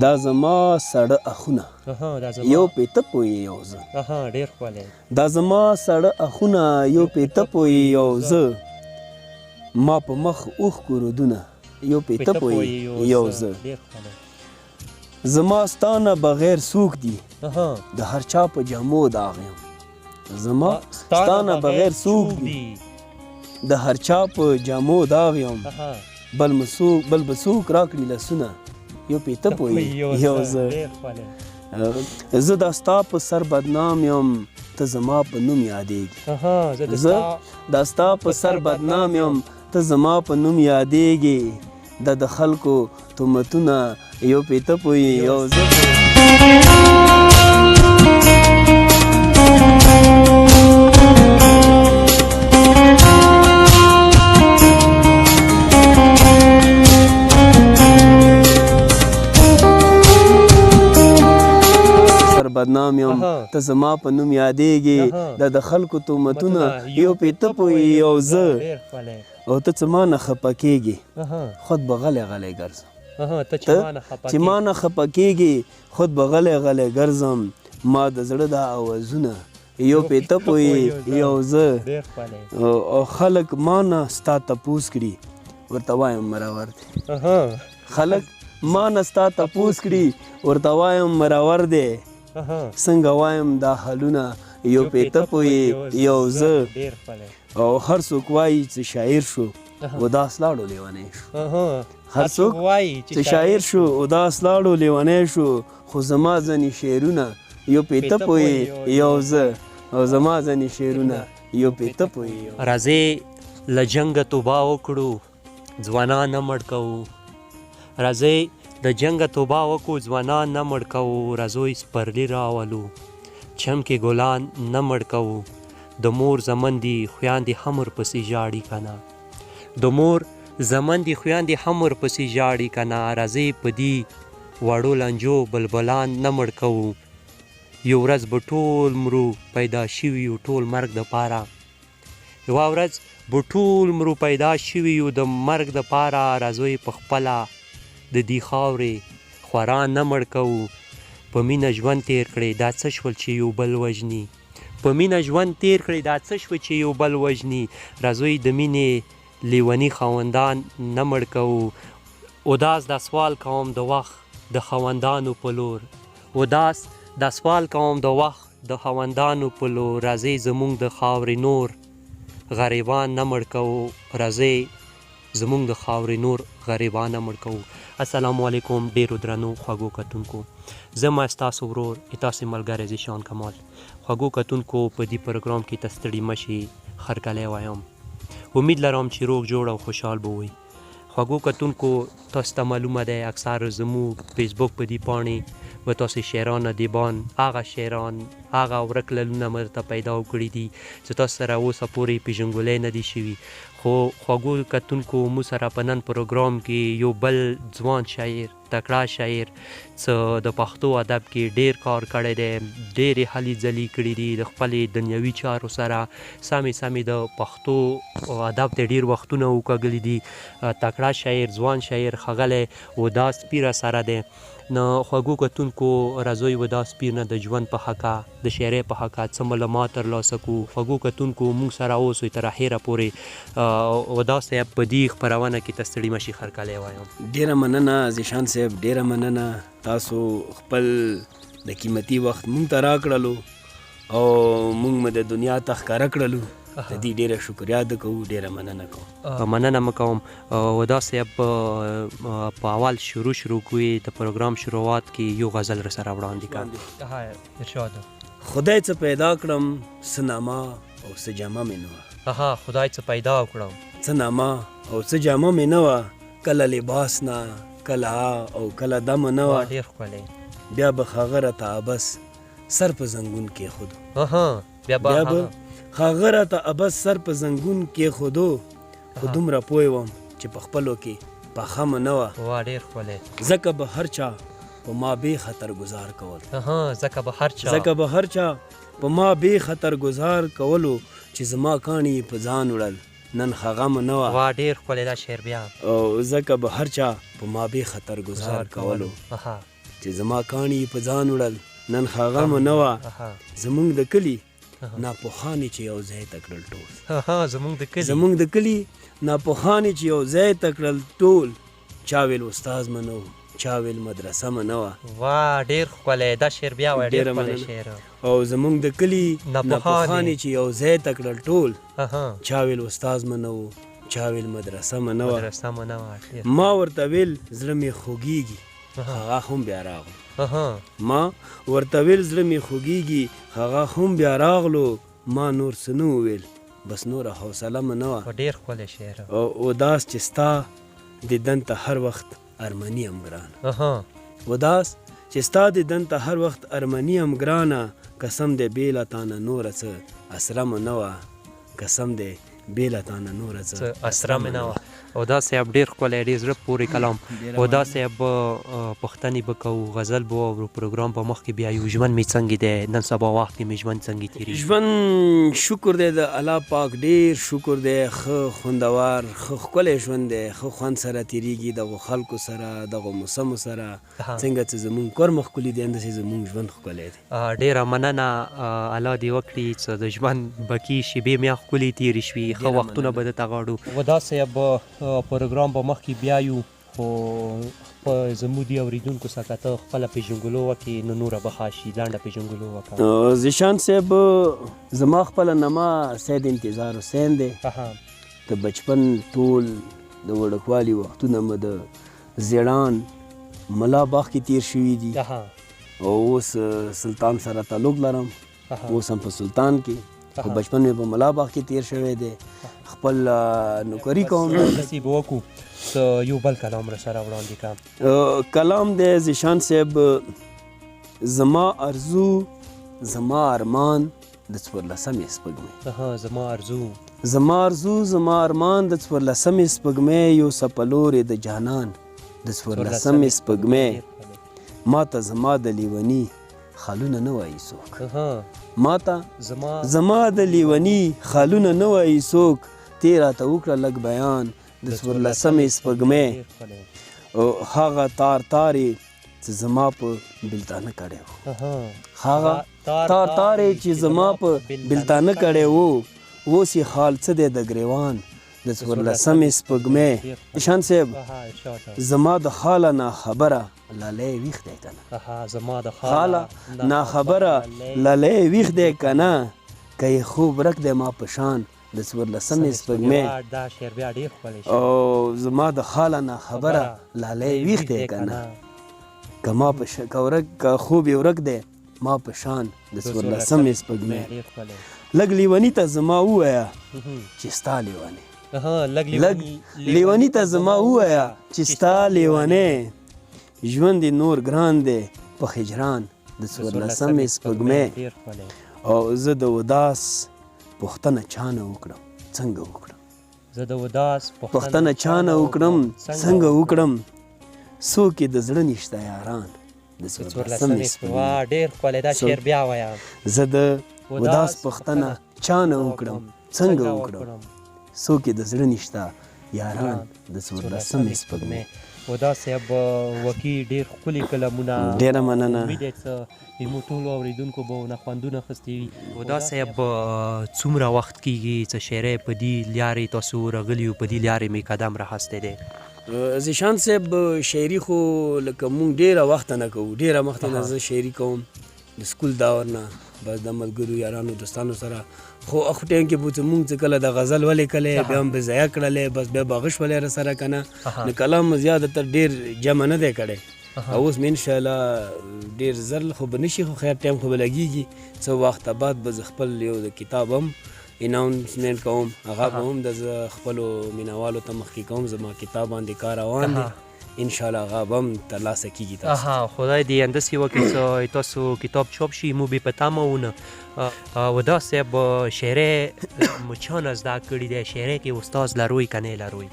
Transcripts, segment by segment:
دا زما ساړه اخونه یو پیته پوی یو زه ډېر ښکلی دا زما ساړه اخونه یو پیته پوی یو زه ما په مخ اوښکو رودونه یو پیته پوی یو زه زما ستانه بغیر څوک دي د هر چا په جامو داغ یم زما ستانه بغیر څوک دي د هر چا په جامو داغ یم بل به څوک راکړي لاسونه یو پیته پوی یو زه زه دا ستا په سر بدنام یم ته زما په نوم یادېږي زه دا ستا په سر بدنام یم ته زما په نوم یادېږي دا د خلکو تهمتونه یو پیته پوی یو زه بدنام یم ته زما په نوم یادېږي دا د خلکو تهمتونه یو پیته پوی یو زه او ته څه مانه خفه کېږي خود به غلی غلی ګرځم ته چې مانه خفه کېږي خود به غلی غلی ګرځم ما د زړه دا اوازونه یو پیته پوی یو زه او خلک مانه ستا تپوس کړي ورته وایم مرور دی خلک مانه ستا تپوس کړي ورته وایم مرور دی څنګه وایم دا حالونه یو پیته پوی یو زه او هر څوک وایي چې شاعر شو وداس لاړو لیونی شو هر څوک چې شاعر شو وداس لاړو لیونی شو خو زما ځینې شعرونه یو پیته پوی یو زه او زما ځینې شعرونه یو پیته پوی راځئ له جنګه توبه وکړو ځوانان نه مړ کوو راځئ د جنګه توبه وکړو ځوانان نه مړ کوو راځئ سپرلي راولو چمکې ګلان نه مړ کوو د مور زمن دي خویاندې هم ورپسې ژاړي که نه د مور زمن دي خویاندې هم ورپسې ژاړي که نه راځئ په دې وړو لنجو بلبلان نه مړ کوو یو ورځ به ټول مرو پیدا شوي یو ټول مرګ دپاره یوه ورځ به ټول مرو پیدا شوي یو د مرګ دپاره راځئ په خپله د دې خاورې خورا نه مړ کوو په مینه ژوند تیر کړی دا څه شول چې یو بل وژني په مینه ژوند تیر کړی دا څه شول چې یو بل وژني راځئ د مینې لیوني خاوندان نه مړ کوو اداس دا سوال کوم د وخت د خاوندانو په لور اداس دا سوال کوم د وخت د خاوندانو په لور راځئ زموږ د خاورې نور غریبان نه مړ کوو راځئ زموږ د خاورې نور غریبان نه مړ کوو السلام علیکم ډیرو درنو خوږو کتونکو زه ما ستاسو ورور ستاسو ملګری ذیشان کمال خوږو کتونکو په دې پروګرام کې ته ستړي مه شئ هرکلی وایم امید لرم چې روغ جوړ او خوشحال به وئ خوږو کتونکو تاسو ته معلومه دی اکثر زموږ فیسبوک په دې پاڼې و تاسې شاعران ادیبان هغه شاعران هغه ورک للونه مو درته پیدا کړي دي چې تاسو سره اوسه پورې پېژندګلوی نه دي شوي خو خوږو کتونکو مو سره په نن پروګرام کې یو بل ځوان شاعر تکړه شاعر څه د پښتو ادب کې ډېر کار کړی دی ډېرې هلې ځلې کړي دي د خپلې دنیوي چارو سره سمې د پښتو ادب ته ډېر وختونه وکږلي دي تکړه شاعر ځوان شاعر ښاغلی وداس پیر سره دی نو خوږو کتونکو راځئ وداس پیر نه د ژوند په حقه د شاعرۍ په حقه څه معلومات ترلاسه کړو خوږو کتونکو موږ سره اوسئ تر اخره پورې وداس صاحب په دې خپرونه کې ته ستړي مه شئ هرکلی وایم ډېره مننه ذیشان صاحب ډېره مننه تاسو خپل د قیمتي وخت موږ ته راکړلو او موږ مو د دنیا ته ښکاره کړلو د دې ډېره شکریا ده کوو ډېره مننه کوم مننه مه کوم وداس صاحب په اول شروع کوي د پروګرام شروعات کې یو غزل را سره وړاندې کړم ارشاد خدای څه پیدا کړم څه نامه او څه جامه مې نه وه خدای څه پیدا کړم څه نامه او څه جامه مې نه وه کله لباس نه کله او کله دمه نه وه ډېر ښکلی بیا به هغه راته ابس سر په زنګون کېښودو بیا به هغه راته ابس سر په زنګون کېښودو خو دومره پوه وم چې په خپلو کې پاخه مو نه وه ډېر ښکلی ځکه به هر چا په ما بې خطر گزار کول ځکه به هر چا په ما بې خطر گزار کولو چې زما کاڼي په ځان وړل نن هغه م نه وه وا ډېر ښکلی دا شعر بیا او ځکه به هر چا په ما بې خطر ګزار کولو چې زما کاڼي په ځان وړل نن هغه م نه وه زمونږ د کلي ناپوهانې چې یو ځای ته کړل ټول زمونږ د کلي ناپوهانې چې یو ځای ته کړل ټول چا ویل استاد م نه و چا ویل مدرسه م نه وه وا ډېر ښکلی دا شعر بیا وایه ډېر ښکلی شعر او زمونږ د کلي ناپوهانې چې یو ځای ته کړل ټول چا ویل استاد م نه و چا ویل مدرسه م نه وه ما ورته ویل زړه مې خوږېږي هغه هم بیا راغلو ما ورته ویل زړه مې خوږېږي هغه هم بیا راغلو ما نور څه نه وویل بس نوره حوصله م نه وه ډېر ښکلی شعر او داس چې ستا دیدن ته هر وخت ارمني ام ګرانه وداس چې ستا دیدن ته هر وخت ارمني ام ګرانه قسم دی بېله تانه نوره څه اسره م نه وه قسم دی بېله تانه نوره څه اسره مې نه وه او دا صاحب ډېر ښکلی ډېر زړه پورې کلام او دا صاحب پوښتنې به کوو غزل به واورو پروګرام په مخکې بیا یو ژوند مې څنګه دی نن سبا وخت کې مې ژوند څنګه تېرېږي ژوند شکر دی د الله پاک ډېر شکر دی ښه خوندور ښه ښکلی ژوند دی ښه خوند سره تېرېږي دغو خلکو سره دغو موسمو سره څنګه چې زمونږ کور مخ ښکلي دی همداسې زمونږ ژوند ښکلی دی ډېره مننه الله دې وکړي چې د ژوند بقي شېبې میا ښکلې تېرې شوي ښه وختونه به درته غواړو و دا صاحب پروګرام به مخکې بیا یو خو زموږ دې اورېدونکو څخه ته خپله پېژنګلو وکړې نو نوره به ښه شي لنډه پېژنګلو وکړه زیشان صاحب زما خپله نامه سید انتظار حسین دی د بچپن ټول د وړکوالي وختونه مې د زیړان ملا باغ کې تېر شوي دي او اوس سلطان سره تعلق لرم اوس هم په سلطان کې خو بچپن مې په ملا باغ کې تېر شوی دی خپل نوکري کوم نصیب وکړو یو بل کلام را سره وړاندې کړم کلام دی زیشان صاحب زما ارزو زما ارمان د 14مې سپوږمۍ زما ارزو زما ارمان د 14مې سپوږمۍ یو سپلورې د جانان د 14مې سپوږمۍ ما ته زما د لیوني خالونه نه وایي څوک ما ته زما د لیوني خالونه نه وایي څوک تی راته وکړه لږ بیان د 14مې سپوږمۍ هغه تار تارې چې زما په بلتانه کړی و هغه تار تارې چې زما په بلتانه کړی و اوس یې حال څه دی د ګریوان د 14مې سپوږمۍ شان صاحب زما د حاله ناخبره لالی ویښ دی که نه حاله ناخبره لالی ویښ دی که نه که یې خوب ورک دی ما په شان د 14مې سپوږمۍ او زما د حاله ناخبره لالی ویښ دی که نه که خوب یې ورک دی ما په شان د 14مې سپوږمۍ لږ لیوني ته زما ووایه چې ستا لیونی لږ لیوني ته زما ووایه چې ستا لیونی ژوند یې نور ګران دی په هجران د 14مې سپوږمۍ او زه د وداس پوښتنه چا نه وکړم څنګه وکړم پوښتنه چا نه وکړم څنګه وکړم څوک یې د زړه نشته یاران د 14مې سپوږمۍ زه د وداس پوښتنه چا نه وکړم څنګه وکړم څوک یې د زړه نشته یاران د 14مې سپوږمۍ ودا صاحب وکي ډېر ښکلي کلامونه ډېره مننه امید دی چې زموږ ټولو اورېدونکو به ونه خوندونه اخیستي وي ودا صاحب څومره وخت کېږي چې شاعرۍ په دې لارې تاسو راغلي یو په دې لارې مې قدم راخستی دی زیشان صاحب شاعري خو لکه مونږ ډېره وخته نه کوو ډېره مخته نه زه شاعري کوم د سکول دور نه بس د ملګرو یارانو دوستانو سره خو هغه ټایم کې به چې مونږ چې کله د غزل ولیکلی بیا هم به ضایع کړلی بس بیا به غش ولی راسره که نه نو کلام زیاتر ډېر جمع نه دی کړی او اوس مې انشاءالله ډېر زر خو به نه شي خو خیر ټایم خو به لګېږي څه وخته بعد به زه خپل یو د کتاب هم اناونسمنټ کوم هغه به هم د زه خپلو مینهوالو ته مخکې کوم زما کتاب باندې کار روان دی انشاءالله هغه به هم ترلاسه کېږي تاسو خدای دې همداسې وکړي چې تاسو کتاب چاپ شي مو بې په تمه ونه ودا صاحب شاعرۍ مو چا نه زده کړې دی شاعرۍ کې استاد لروي که نه لروي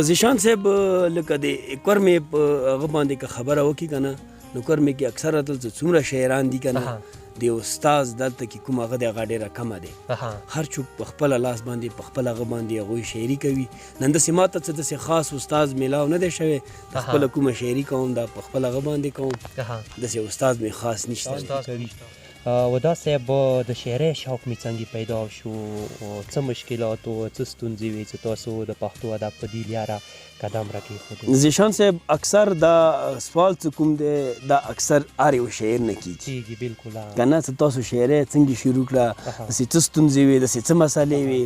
زیشان صاحب لکه د کور مې په هغه باندې که خبره وکړي که نه نو کور مې کې اکثره دلته څومره شاعران دي که نه د استاد دلته کې کوم هغه دی هغه ډېره کمه دی هر څوک په خپله لاس باندې په خپل هغه باندې هغوی شاعري کوي نن داسې ما ته څه داسې خاص استاد میلاو نه دی شوی د خپله کومه شاعري کوم دا په خپل هغه باندې کوم داسې استاد مې خاص نشته ودا صاحب د شاعرۍ شوق مې څنګه پیدا شو څه مشکلات او څه ستونزې وې چې تاسو د پښتو ادب په دې لاره قدم راکېښود زیشان صاحب اکثر دا سوال چې کوم دی دا اکثر هر یو شاعر نه کېږي بالکل که نه څه تاسو شاعرۍ څنګه شروع کړه داسې څه ستونزې وې داسې څه مسلې وې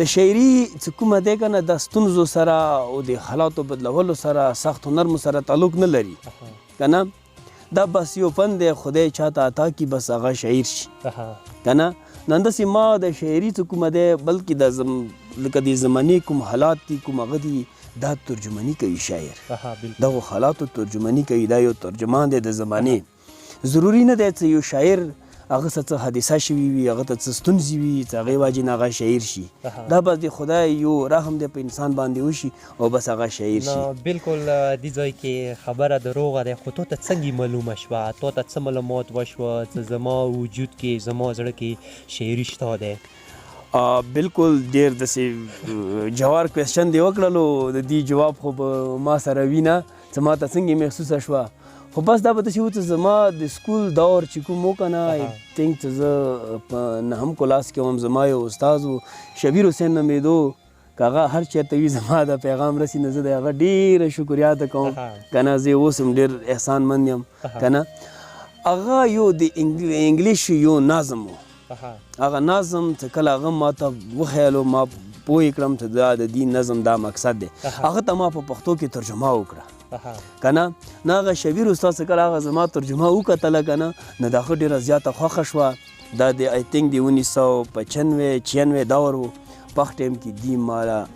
د شاعري چې کومه دی که نه د ستونزو سره او د حالاتو بدلولو سره سختو نرمو سره تعلق نه لري که نه دا بس یو فن دی خدای چاته عطا کی بس هغه شاعر شي که نه نن داسې ما د شاعري چې کومه دی بلکې د لکه د زمانې کوم حالات دي کوم هغه دي دا ترجماني کوي شاعر دغو حالاتو ترجماني کوي دا یو ترجمان دی د زمانې ضروري نه دی چې یو شاعر هغه څه حادثه شوي وي هغه ته څه ستونزې وي چې هغې وجې نه هغه شاعر شي دا بس د خدای یو رحم دی په انسان باندې وشي او بس هغه شاعر شي بالکل دې ځای کې خبره دروغه دی خو تو ته څنګه معلومه شوه تو ته څه معلومات وشوه چې زما وجود کې زما زړه کې شاعري شته دی بالکل ډېر داسې جوار کوېسچن دی وکړلو د دې جواب خو به ما سره وي نه چې ما ته څنګه محسوسه شوه خو بس دا به داسې و چې زما د سکول دور چې کوم و که نه آی تھنک چې زه په نهم کلاس کې وم زما یو استاد و شبیر حسین نومېدو که هغه هر چېرته وي زما د پیغام رسي نه زه د هغه ډېره شکریاده کوم که نه زه اوس هم ډېر احسانمند یم که نه هغه یو د انګلیش یو نظم و هغه نظم چې کله هغه ما ته وښیلو ما پوه کړم چې دا د دې نظم دا مقصد دی هغه ته ما په پښتو کې ترجمه وکړه که نه نه هغه شبیر استاد چې کله هغه زما ترجمه وکتله که نه نو د هغه ډېره زیاته خوښه شوه دا د آی تھنک د 1995 دور و په هغه ټایم کې دوی ماله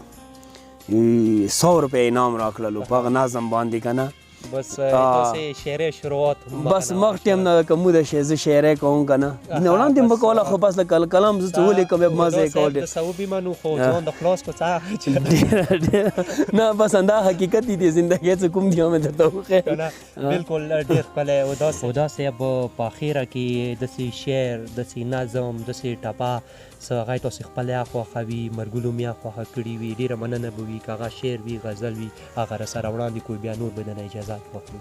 100 روپۍ انعام راکړلو په هغه نظم باندې که نه بس تاسې شاعرۍ شروعات بس مخ ټایم نه که موږ د زه شاعرۍ کوم که نه نه وړاندې م به کوله خو بس لکه کلام زه څه ولیکم ما زه یې کول د صوبې منو خو ځان د خلاص کو څه نه بس همدا حقیقت دی د زندګۍ څه کوم دی مې درته وښیم بالکل ډېر ښکلی ودا صاحب په اخره کې داسې شعر داسې نظم داسې ټپه څه هغه تاسې خپله خوښوي مرګلو میا خوښه کړي وي ډېره مننه به وي که هغه شعر وي غزل وي هغه راسره وړاندې کړو بیا نور به دنه اجازات واخلو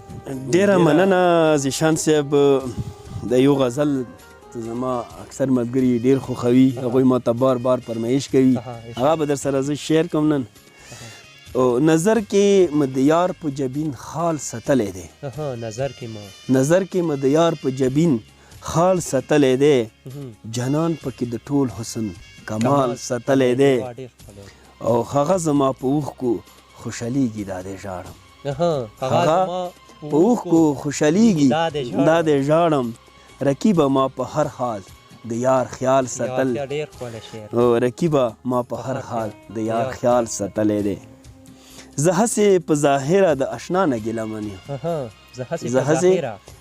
ډېره مننه زیشان صاحب د یو غزل زما اکثر ملګري ډېر خوښوي هغوی ما ته بار بار فرمایش کوي هغه به در سره زه شعر کوم نن نظر کې مدیار په جبین خال ستلی دی نظر کې مدیار په جبین خال ستلی دی جنان پکې د ټول حسن کمال ستلی دی او هغه زما په اوښکو خوشحالیږي دا دی ژاړم هغه په اوښکو خوشحالیږي دا دی ژاړم رقیبه ما په هر حال د یار خیال ساتل رقیبه ما په هر حال د یار خیال ساتلی دی زه هسې په ظاهره د اشنا نه ګیله من یم زه هسې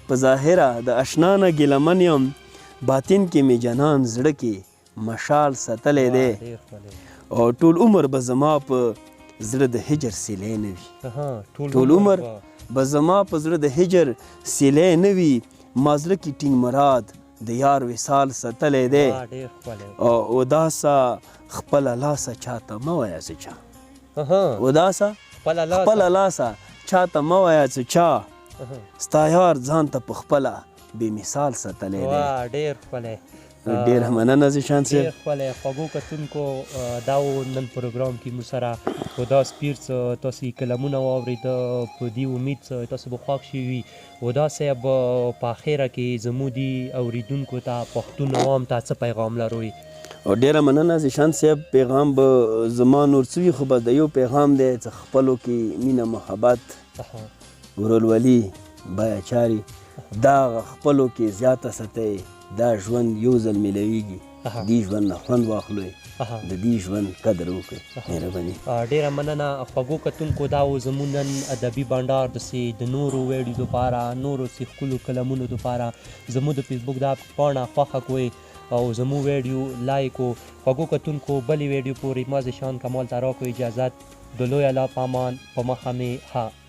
په ظاهره د اشنا نه ګیله من یم باطن کې مې جنان زړه کې مشال ساتلی دی او ټول عمر به زما په زړه د هجر سیلی نه وي ټول عمر به زما په زړه د هجر سیلی نه وي ما زړه کې ټینګ مراد د یار وصال ساتلی دی او داسه خپله لاسه چاته مه وایه څه چا وداسه خپله لاسه چاته مه وایه څه چا ستا یار ځان ته په خپله بې مثال ساتلی دی ډېر ښکلی ډېره مننه زیشان صاحب ډېر ښکلی خوږو کتونکو دا و نن پروګرام کې موږ سره هدا سپیر څه تاسې کلمونه واورېده په دې امید څه تاسو به خوښ شوي وي هدا صاحب په اخره کې زموږ دي اورېدونکو ته پښتون عوام ته څه پیغام لروئ او ډېره مننه زیشان صاحب پیغام به زما نور څه وي خو بس د یو پیغام دی چې خپلو کې مینه محبت ورورولي بیاچاري دا خپلو کې زیاته ساتئ دا ژوند یو ځل میلویږي دې ژوند نه خوند واخلئ د دې ژوند قدر وکړئ مهرباني ډېره مننه خوږو کتونکو دا و زموږ نن ادبي بانډار داسې د نورو ویډیو دپاره نورو څه ښکلو کلمونو دپاره زموږ د فیسبوک دا پاڼه خوښه کوئ او زموږ ویډیو لایک و خوږو کتونکو بلې ویډیو پورې ما زیشان کمال ته راکړو اجازت د لوی الله په امان په مخه مې ها